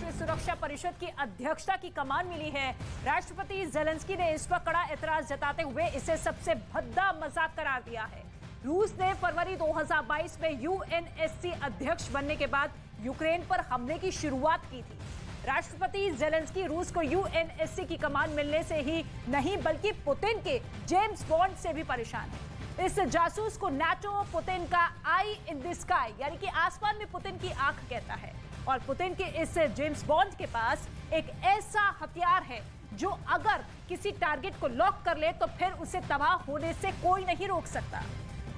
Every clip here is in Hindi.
राष्ट्रीय सुरक्षा परिषद की अध्यक्षता की कमान मिली है। राष्ट्रपति ज़ेलेंस्की ने इस पर कड़ा एतराज जताते हुए इसे सबसे भद्दा मजाक करार दिया है। रूस ने फरवरी 2022 में यूएनएससी अध्यक्ष बनने के बाद यूक्रेन पर हमले की शुरुआत की थी। राष्ट्रपति ज़ेलेंस्की रूस को यूएनएससी की कमान मिलने से ही नहीं बल्कि पुतिन के जेम्स बॉन्ड से भी परेशान है। इस जासूस को नाटो पुतिन का आई इन द स्काई यानी कि आसमान में पुतिन की आंख कहता है और पुतिन के इस जेम्स बॉन्ड के पास एक ऐसा हथियार है जो अगर किसी टारगेट को लॉक कर ले तो फिर उसे तबाह होने से कोई नहीं रोक सकता।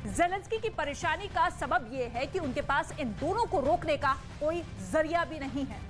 ज़ेलेंस्की की परेशानी का सबब यह है कि उनके पास इन दोनों को रोकने का कोई जरिया भी नहीं है।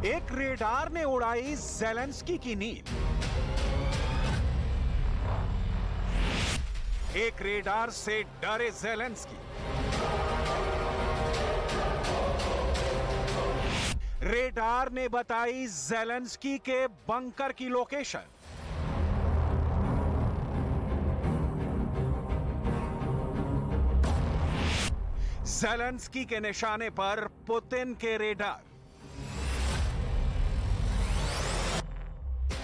एक रेडार ने उड़ाई ज़ेलेंस्की की नींद। एक रेडार से डरे ज़ेलेंस्की। रेडार ने बताई ज़ेलेंस्की के बंकर की लोकेशन। ज़ेलेंस्की के निशाने पर पुतिन के रेडार।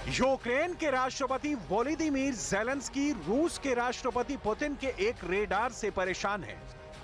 यूक्रेन के राष्ट्रपति वोलोदिमीर ज़ेलेंस्की रूस के राष्ट्रपति पुतिन के एक रेडार से परेशान हैं।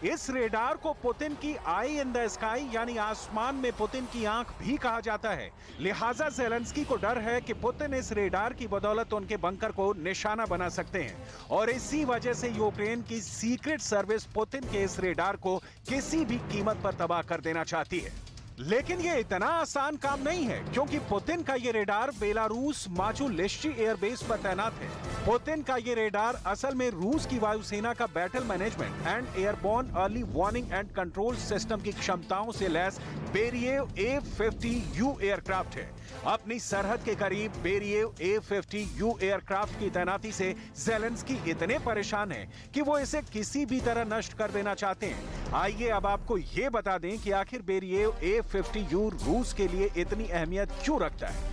इस रेडार को पुतिन की आई इन द स्काई यानी आसमान में पुतिन की आंख भी कहा जाता है। लिहाजा ज़ेलेंस्की को डर है कि पुतिन इस रेडार की बदौलत उनके बंकर को निशाना बना सकते हैं और इसी वजह से यूक्रेन की सीक्रेट सर्विस पुतिन के इस रेडार को किसी भी कीमत पर तबाह कर देना चाहती है। लेकिन ये इतना आसान काम नहीं है क्योंकि पुतिन का ये रेडार बेलारूस माचुलिश्ची एयरबेस पर तैनात है। पुतिन का ये रेडार असल में रूस की वायुसेना का battle management and airborne early warning and control system की क्षमताओं से लैस बेरिएव A-50U एयरक्राफ्ट है। अपनी सरहद के करीब बेरिएव A-50U एयरक्राफ्ट की तैनाती से ज़ेलेंस्की इतने परेशान हैं कि वो इसे किसी भी तरह नष्ट कर देना चाहते हैं। आइए अब आपको ये बता दें कि आखिर बेरिएव A-50U रूस के लिए इतनी अहमियत क्यों रखता है।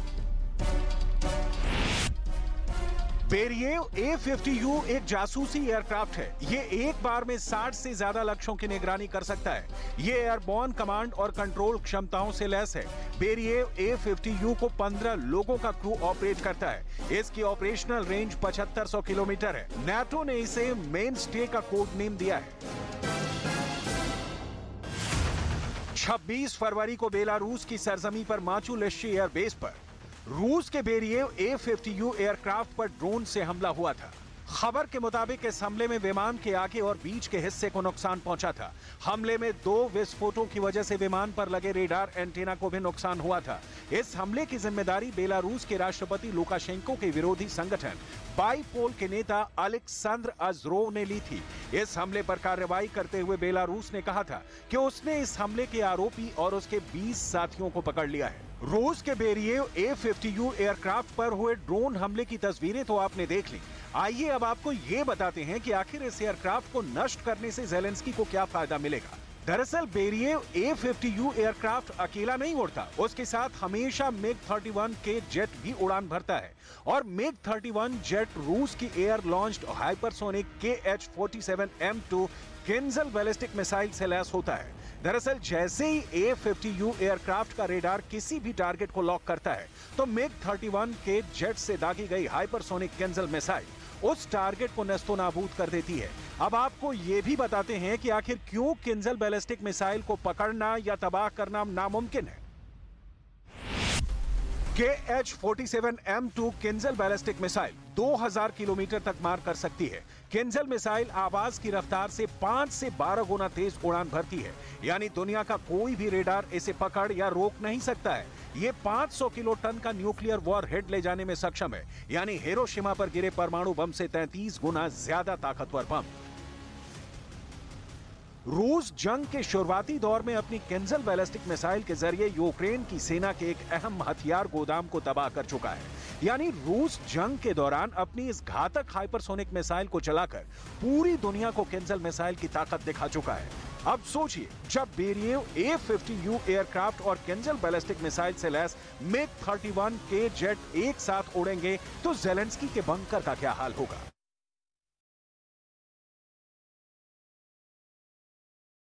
बेरिएव A-50U एक जासूसी एयरक्राफ्ट है। ये एक बार में 60 से ज्यादा लक्ष्यों की निगरानी कर सकता है। ये एयरबोर्न कमांड और कंट्रोल क्षमताओं से लैस है। बेरिएव A-50U को 15 लोगों का क्रू ऑपरेट करता है। इसकी ऑपरेशनल रेंज 7500 किलोमीटर है। नाटो ने इसे मेन स्टे का कोड नेम दिया है। 26 फरवरी को बेलारूस की सरजमी पर माचुलिश्ची एयरबेस पर रूस के बेरिएव A-50U एयरक्राफ्ट पर ड्रोन से हमला हुआ था। खबर के मुताबिक इस हमले में विमान के आगे और बीच के हिस्से को नुकसान पहुंचा था। हमले में 2 विस्फोटों की वजह से विमान पर लगे रेडार एंटीना को भी नुकसान हुआ था। इस हमले की जिम्मेदारी बेलारूस के राष्ट्रपति लुकाशेंको के विरोधी संगठन बाइपोल के नेता अलेक्सेंद्र अज़रोव ने ली थी। इस हमले पर कार्रवाई करते हुए बेलारूस ने कहा था कि उसने इस हमले के आरोपी और उसके 20 साथियों को पकड़ लिया है। रूस के बेरिएव A-50U एयरक्राफ्ट पर हुए ड्रोन हमले की तस्वीरें तो आपने देख ली। आइए अब आपको ये बताते हैं कि आखिर इस एयरक्राफ्ट को नष्ट करने से ज़ेलेंस्की को क्या फायदा मिलेगा। दरअसल बेरिएव A-50U एयरक्राफ्ट अकेला नहीं उड़ता, उसके साथ हमेशा MiG-31 के जेट भी उड़ान भरता है और MiG-31 जेट रूस की air launched hypersonic KH-47M2 Kinjal ballistic missile से लैस होता है। दरअसल जैसे ही A-50U एयरक्राफ्ट का रेडार किसी भी टारगेट को लॉक करता है तो MiG-31 के जेट से दागी गई हाइपरसोनिक किंजल मिसाइल उस टारगेट को नस्तोनाबूद कर देती है। अब आपको ये भी बताते हैं कि आखिर क्यों किंजल बैलिस्टिक मिसाइल को पकड़ना या तबाह करना नामुमकिन है। KH-47M2 Kinjal ballistic missile 2000 kilometre तक मार कर सकती है। किंजल मिसाइल आवाज की रफ्तार से 5 से 12 गुना तेज उड़ान भरती है, यानी दुनिया का कोई भी रेडार इसे पकड़ या रोक नहीं सकता है। ये 500 किलो टन का न्यूक्लियर वॉर हेड ले जाने में सक्षम है, यानी हिरोशिमा पर गिरे परमाणु बम से 33 गुना ज्यादा ताकतवर बम। रूस जंग के शुरुआती दौर में अपनी किंजल बैलिस्टिक मिसाइल के जरिए यूक्रेन की सेना के एक अहम हथियार गोदाम को तबाह कर चुका है। यानी रूस जंग के दौरान अपनी इस घातक हाइपरसोनिक मिसाइल को चलाकर पूरी दुनिया को किंजल मिसाइल की ताकत दिखा चुका है। अब सोचिए, जब बेरिएव A-50U एयरक्राफ्ट और किंजल बैलिस्टिक मिसाइल से लैस MiG-31 के जेट एक साथ उड़ेंगे तो ज़ेलेंस्की के बंकर का क्या हाल होगा।